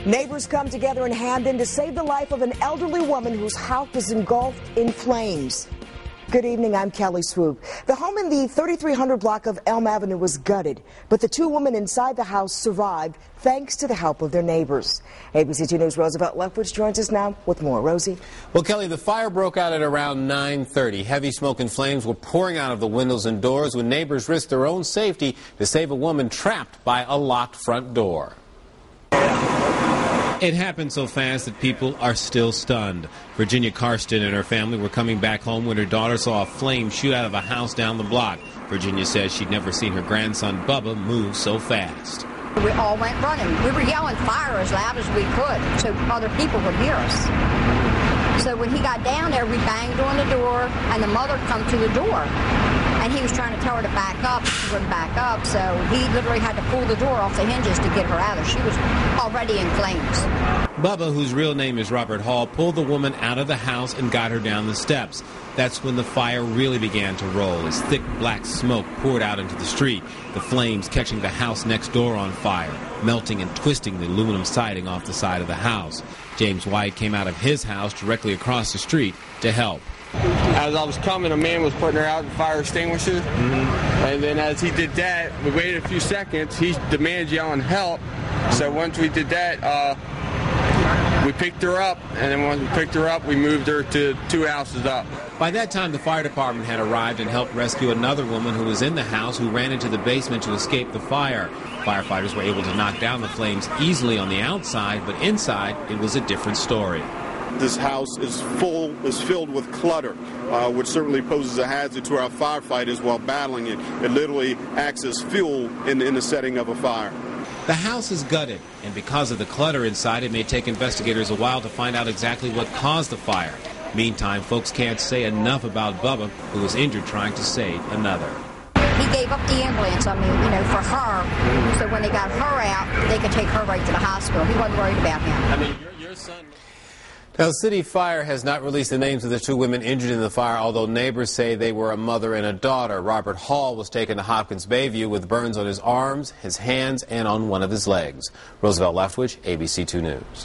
Neighbors come together in Hampden to save the life of an elderly woman whose house was engulfed in flames. Good evening, I'm Kelly Swoope. The home in the 3300 block of Elm Avenue was gutted, but the two women inside the house survived thanks to the help of their neighbors. ABC 2 News' Roosevelt Leftwich joins us now with more. Rosie? Well, Kelly, the fire broke out at around 9:30. Heavy smoke and flames were pouring out of the windows and doors when neighbors risked their own safety to save a woman trapped by a locked front door. It happened so fast that people are still stunned. Virginia Carsten and her family were coming back home when her daughter saw a flame shoot out of a house down the block. Virginia says she'd never seen her grandson Bubba move so fast. We all went running. We were yelling fire as loud as we could so other people would hear us. So when he got down there, we banged on the door, and the mother come to the door. And he was trying to tell her to back up. She wouldn't back up, so he literally had to pull the door off the hinges to get her out of there. She was already in flames. Bubba, whose real name is Robert Hall, pulled the woman out of the house and got her down the steps. That's when the fire really began to roll as thick black smoke poured out into the street, the flames catching the house next door on fire, melting and twisting the aluminum siding off the side of the house. James White came out of his house directly across the street to help. As I was coming, a man was putting her out in fire extinguisher, and then as he did that, we waited a few seconds. He demanded yelling help. So once we did that, we picked her up, and then once we picked her up, we moved her to 2 houses up. By that time, the fire department had arrived and helped rescue another woman who was in the house who ran into the basement to escape the fire. Firefighters were able to knock down the flames easily on the outside, but inside, it was a different story. This house is filled with clutter, which certainly poses a hazard to our firefighters while battling it. It literally acts as fuel in the setting of a fire. The house is gutted, and because of the clutter inside, it may take investigators a while to find out exactly what caused the fire. Meantime, folks can't say enough about Bubba, who was injured trying to save another. He gave up the ambulance, for her, so when they got her out, they could take her right to the hospital. He wasn't worried about him. Your son... Now, City Fire has not released the names of the two women injured in the fire, although neighbors say they were a mother and a daughter. Robert Hall was taken to Hopkins Bayview with burns on his arms, his hands, and on one of his legs. Roosevelt Leftwich, ABC 2 News.